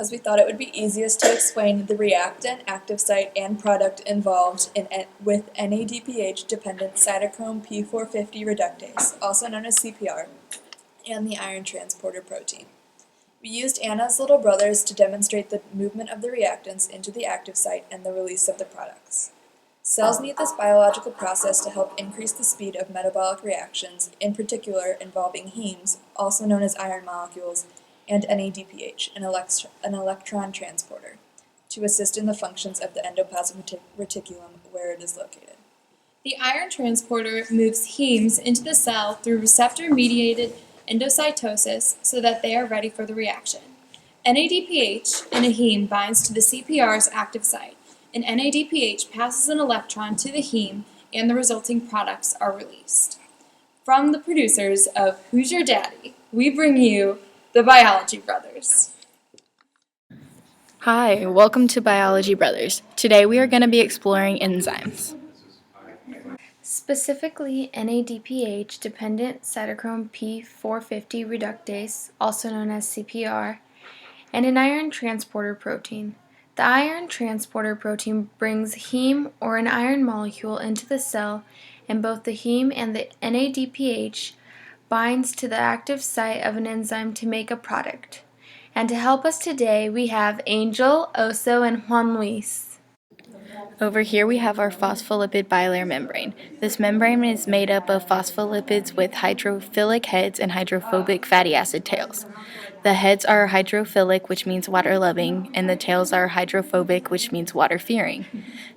because we thought it would be easiest to explain the reactant, active site, and product involved with NADPH-dependent cytochrome P450 reductase, also known as CPR, and the iron transporter protein. We used Anna's little brothers to demonstrate the movement of the reactants into the active site and the release of the products. Cells need this biological process to help increase the speed of metabolic reactions, in particular involving hemes, also known as iron molecules, and NADPH, an electron transporter, to assist in the functions of the endoplasmic reticulum where it is located. The iron transporter moves hemes into the cell through receptor-mediated endocytosis so that they are ready for the reaction. NADPH in a heme binds to the CPR's active site, and NADPH passes an electron to the heme, and the resulting products are released. From the producers of Who's Your Daddy, we bring you the Biology Brothers. Hi, welcome to Biology Brothers. Today we are going to be exploring enzymes. Specifically, NADPH-dependent cytochrome P450 reductase, also known as CPR, and an iron transporter protein. The iron transporter protein brings heme or an iron molecule into the cell, and both the heme and the NADPH binds to the active site of an enzyme to make a product. And to help us today, we have Angel, Oso, and Juan Luis. Over here we have our phospholipid bilayer membrane. This membrane is made up of phospholipids with hydrophilic heads and hydrophobic fatty acid tails. The heads are hydrophilic, which means water-loving, and the tails are hydrophobic, which means water-fearing.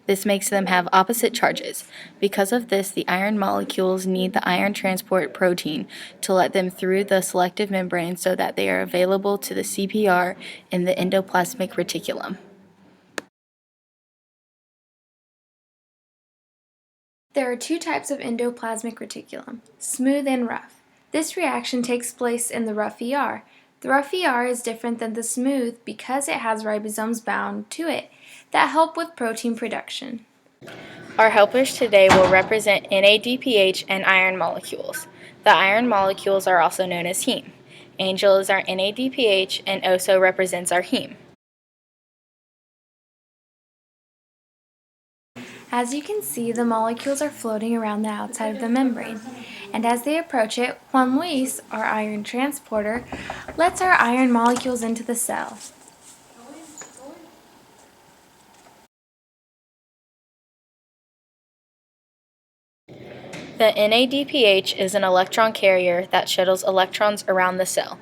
This makes them have opposite charges. Because of this, the iron molecules need the iron transport protein to let them through the selective membrane so that they are available to the CPR in the endoplasmic reticulum. There are two types of endoplasmic reticulum, smooth and rough. This reaction takes place in the rough ER. The rough ER is different than the smooth because it has ribosomes bound to it that help with protein production. Our helpers today will represent NADPH and iron molecules. The iron molecules are also known as heme. Angel is our NADPH and Oso represents our heme. As you can see, the molecules are floating around the outside of the membrane, and as they approach it, Juan Luis, our iron transporter, lets our iron molecules into the cell. The NADPH is an electron carrier that shuttles electrons around the cell.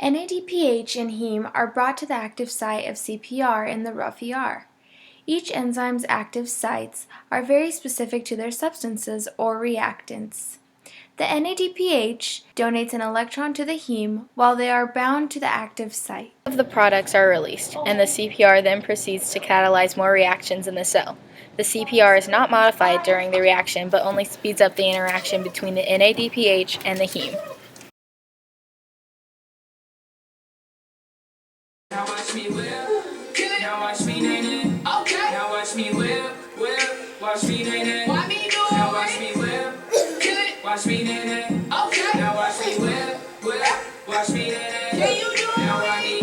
NADPH and heme are brought to the active site of CPR in the rough ER. Each enzyme's active sites are very specific to their substances or reactants. The NADPH donates an electron to the heme while they are bound to the active site. Of the products are released, and the CPR then proceeds to catalyze more reactions in the cell. The CPR is not modified during the reaction, but only speeds up the interaction between the NADPH and the heme. Now watch me whip, now watch me nae. Okay. Now watch me whip, watch me nae. Why me do it? Now watch me whip, watch me nae. Okay. Now watch me whip, watch me nae. Can you do it? Now watch me,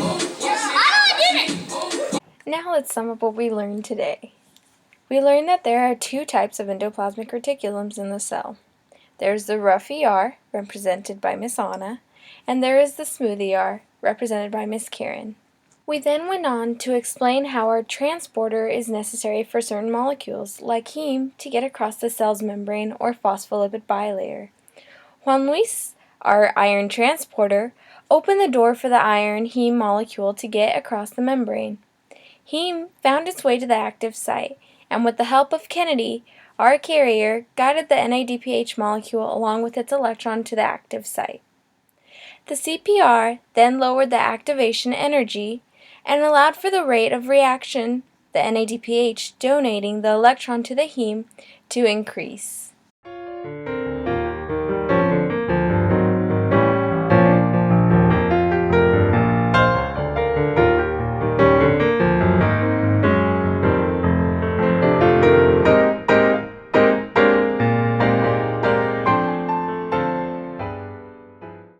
watch me. Now let's sum up what we learned today. We learned that there are two types of endoplasmic reticulums in the cell. There's the rough ER, represented by Miss Anna, and there is the smooth ER, represented by Miss Karen. We then went on to explain how our transporter is necessary for certain molecules, like heme, to get across the cell's membrane or phospholipid bilayer. Juan Luis, our iron transporter, opened the door for the iron heme molecule to get across the membrane. Heme found its way to the active site, and with the help of Kennedy, our carrier guided the NADPH molecule along with its electron to the active site. The CPR then lowered the activation energy and allowed for the rate of reaction, the NADPH donating the electron to the heme, to increase.